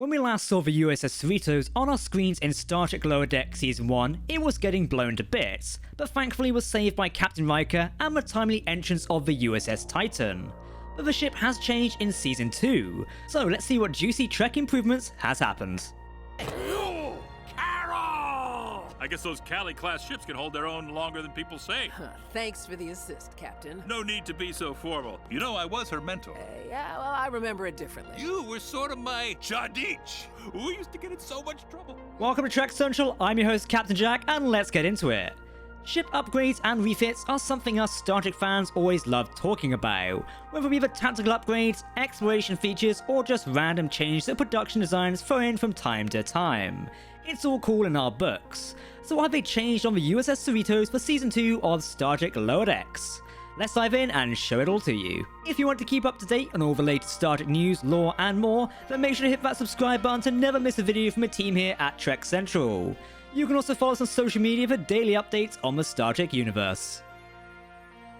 When we last saw the USS Cerritos on our screens in Star Trek Lower Decks Season 1, it was getting blown to bits, but thankfully was saved by Captain Riker and the timely entrance of the USS Titan. But the ship has changed in Season 2, so let's see what juicy Trek improvements has happened. I guess those Cali-class ships can hold their own longer than people say. Thanks for the assist, Captain. No need to be so formal. You know, I was her mentor. Yeah, well, I remember it differently. You were sort of my Chadich. We used to get in so much trouble. Welcome to Trek Central, I'm your host Captain Jack, and let's get into it. Ship upgrades and refits are something us Star Trek fans always love talking about, whether it be the tactical upgrades, exploration features, or just random changes that production designs throw in from time to time. It's all cool in our books. So what have they changed on the USS Cerritos for Season 2 of Star Trek Lower Decks? Let's dive in and show it all to you. If you want to keep up to date on all the latest Star Trek news, lore, and more, then make sure to hit that subscribe button to never miss a video from the team here at Trek Central. You can also follow us on social media for daily updates on the Star Trek universe.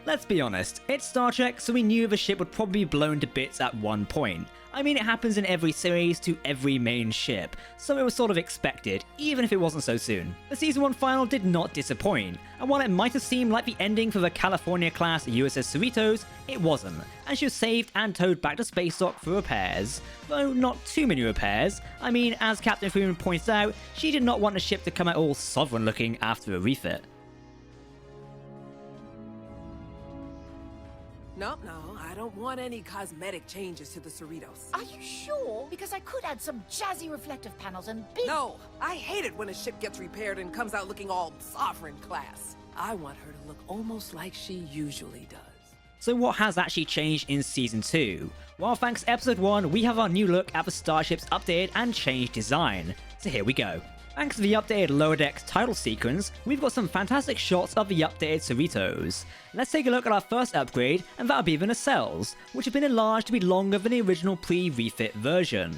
Let's be honest, it's Star Trek, so we knew the ship would probably be blown to bits at one point. I mean, it happens in every series to every main ship, so it was sort of expected, even if it wasn't so soon. The Season 1 final did not disappoint, and while it might have seemed like the ending for the California-class USS Cerritos, it wasn't, and she was saved and towed back to space dock for repairs. Though not too many repairs. I mean, as Captain Freeman points out, she did not want the ship to come out all sovereign looking after a refit. No, I don't want any cosmetic changes to the Cerritos. Are you sure? Because I could add some jazzy reflective panels and big... No, I hate it when a ship gets repaired and comes out looking all sovereign class. I want her to look almost like she usually does. So what has actually changed in Season 2? Well, thanks to Episode 1, we have our new look at the Starships updated and changed design. So here we go. Thanks to the updated Lower Decks title sequence, we've got some fantastic shots of the updated Cerritos. Let's take a look at our first upgrade, and that'll be the nacelles, which have been enlarged to be longer than the original pre-refit version.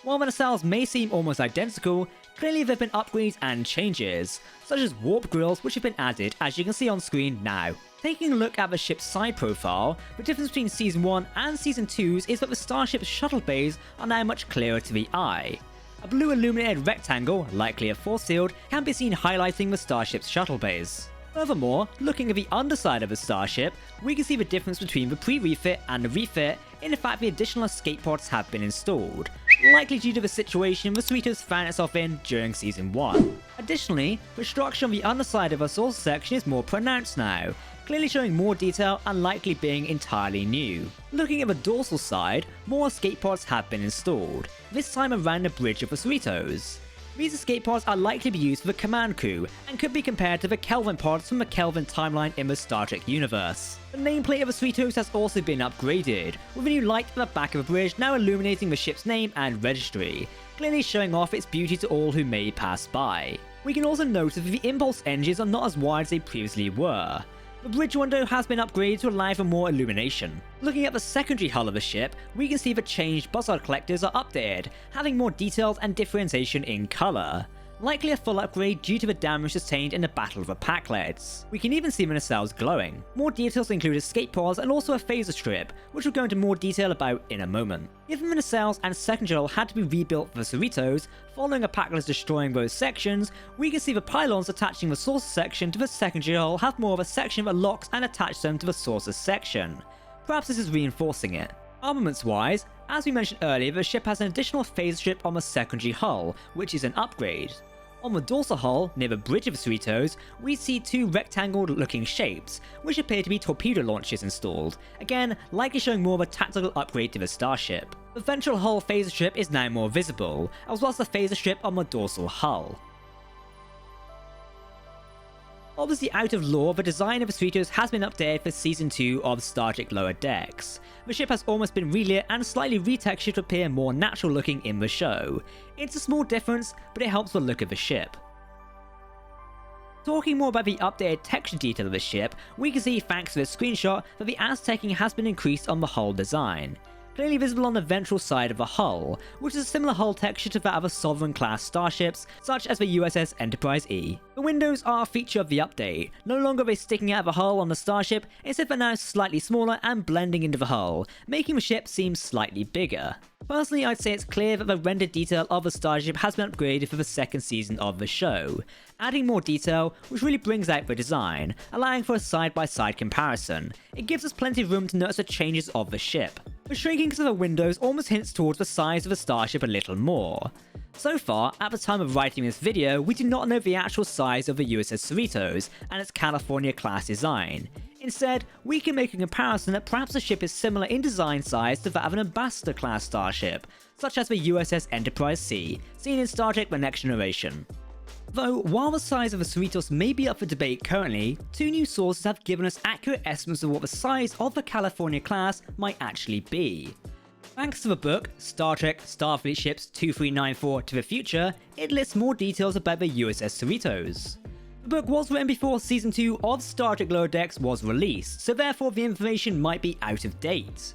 While the nacelles may seem almost identical, clearly there have been upgrades and changes, such as warp grills which have been added as you can see on screen now. Taking a look at the ship's side profile, the difference between Season 1 and Season 2's is that the Starship's shuttle bays are now much clearer to the eye. A blue illuminated rectangle, likely a force field, can be seen highlighting the Starship's shuttle bays. Furthermore, looking at the underside of the Starship, we can see the difference between the pre-refit and the refit in the fact the additional escape pods have been installed, likely due to the situation the Cerritos found itself in during Season 1. Additionally, the structure on the underside of the saucer section is more pronounced now, clearly showing more detail and likely being entirely new. Looking at the dorsal side, more escape pods have been installed, this time around the bridge of the Cerritos. These escape pods are likely to be used for the command crew, and could be compared to the Kelvin pods from the Kelvin timeline in the Star Trek universe. The nameplate of the Cerritos has also been upgraded, with a new light at the back of the bridge now illuminating the ship's name and registry, clearly showing off its beauty to all who may pass by. We can also notice that the impulse engines are not as wide as they previously were. The bridge window has been upgraded to allow for more illumination. Looking at the secondary hull of the ship, we can see the changed buzzard collectors are updated, having more details and differentiation in colour. Likely a full upgrade due to the damage sustained in the Battle of the Packlets. We can even see the nacelles glowing. More details include escape pods and also a phaser strip, which we'll go into more detail about in a moment. Given the nacelles and secondary hull had to be rebuilt for the Cerritos, following a Packlet destroying both sections, we can see the pylons attaching the saucer section to the secondary hull have more of a section that locks and attaches them to the saucer section. Perhaps this is reinforcing it. Armaments wise, as we mentioned earlier, the ship has an additional phaser strip on the secondary hull, which is an upgrade. On the dorsal hull, near the bridge of the Cerritos, we see two rectangle-looking shapes, which appear to be torpedo launchers installed, again likely showing more of a tactical upgrade to the Starship. The ventral hull phaser strip is now more visible, as well as the phaser strip on the dorsal hull. Obviously out of lore, the design of the Cerritos has been updated for Season 2 of Star Trek Lower Decks. The ship has almost been relit and slightly retextured to appear more natural looking in the show. It's a small difference, but it helps the look of the ship. Talking more about the updated texture detail of the ship, we can see thanks to this screenshot that the Aztecing has been increased on the hull design. clearly visible on the ventral side of the hull, which is a similar hull texture to that of the Sovereign-class starships, such as the USS Enterprise E. The windows are a feature of the update. No longer are they sticking out of the hull on the starship, instead they're now slightly smaller and blending into the hull, making the ship seem slightly bigger. Personally, I'd say it's clear that the rendered detail of the starship has been upgraded for the second season of the show, adding more detail, which really brings out the design, allowing for a side-by-side comparison. It gives us plenty of room to notice the changes of the ship. The shrinking of the windows almost hints towards the size of the starship a little more. So far, at the time of writing this video, we do not know the actual size of the USS Cerritos and its California-class design. Instead, we can make a comparison that perhaps the ship is similar in design size to that of an Ambassador-class starship, such as the USS Enterprise C, seen in Star Trek The Next Generation. Though, while the size of the Cerritos may be up for debate currently, two new sources have given us accurate estimates of what the size of the California class might actually be. Thanks to the book, Star Trek Starfleet Ships 2394 to the Future, it lists more details about the USS Cerritos. The book was written before Season 2 of Star Trek Lower Decks was released, so therefore the information might be out of date.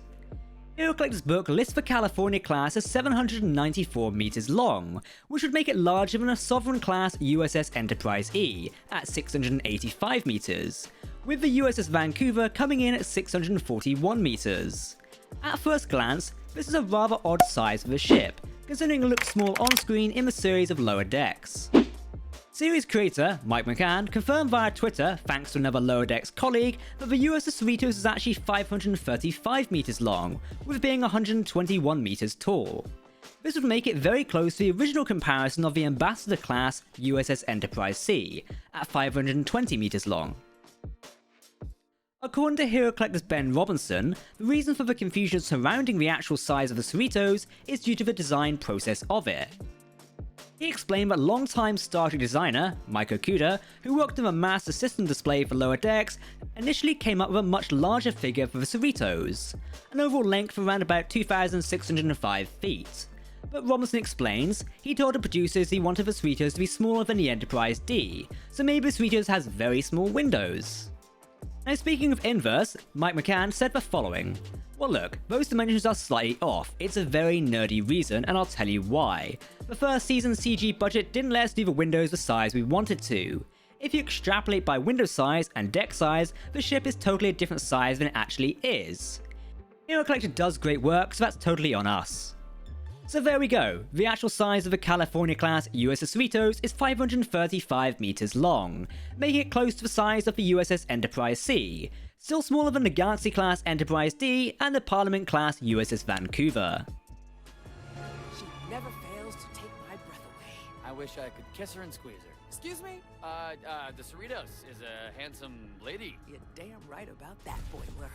Hero Collector's book lists the California class as 794 meters long, which would make it larger than a Sovereign-class USS Enterprise E at 685 meters, with the USS Vancouver coming in at 641 meters. At first glance, this is a rather odd size for the ship, considering it looks small on screen in the series of Lower Decks. Series creator Mike McCann confirmed via Twitter, thanks to another Lower Decks colleague, that the USS Cerritos is actually 535 meters long, with it being 121 meters tall. This would make it very close to the original comparison of the Ambassador-class USS Enterprise C, at 520 meters long. According to Hero Collector's Ben Robinson, the reason for the confusion surrounding the actual size of the Cerritos is due to the design process of it. He explained that longtime Star Trek designer, Mike Okuda, who worked on the Master System display for Lower Decks, initially came up with a much larger figure for the Cerritos, an overall length of around about 2,605 feet. But Robinson explains, he told the producers he wanted the Cerritos to be smaller than the Enterprise D, so maybe the Cerritos has very small windows. Now speaking of inverse, Mike McCann said the following: "Well look, those dimensions are slightly off, it's a very nerdy reason and I'll tell you why. The first season's CG budget didn't let us do the windows the size we wanted to. If you extrapolate by window size and deck size, the ship is totally a different size than it actually is. Hero Collector does great work, so that's totally on us." So there we go, the actual size of the California-class USS Cerritos is 535 meters long, making it close to the size of the USS Enterprise C, still smaller than the Galaxy-class Enterprise D and the Parliament-class USS Vancouver. She never fails to take my breath away. I wish I could kiss her and squeeze her. Excuse me? The Cerritos is a handsome lady. You're damn right about that, boimler.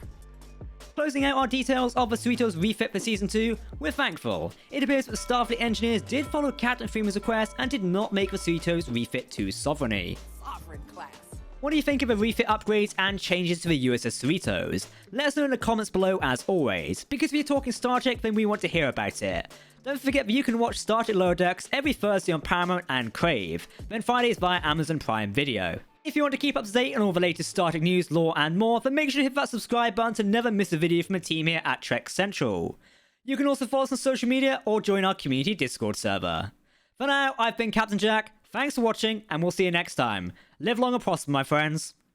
Closing out our details of the Cerritos refit for Season 2, we're thankful. It appears that the Starfleet engineers did follow Captain Freeman's request and did not make the Cerritos refit too sovereignly. Sovereign class. What do you think of the refit upgrades and changes to the USS Cerritos? Let us know in the comments below as always, because if you're talking Star Trek then we want to hear about it. Don't forget that you can watch Star Trek Lower Decks every Thursday on Paramount and Crave, then Fridays via Amazon Prime Video. If you want to keep up to date on all the latest Star Trek news, lore and more, then make sure to hit that subscribe button to never miss a video from the team here at Trek Central. You can also follow us on social media or join our community Discord server. For now, I've been Captain Jack, thanks for watching and we'll see you next time. Live long and prosper my friends.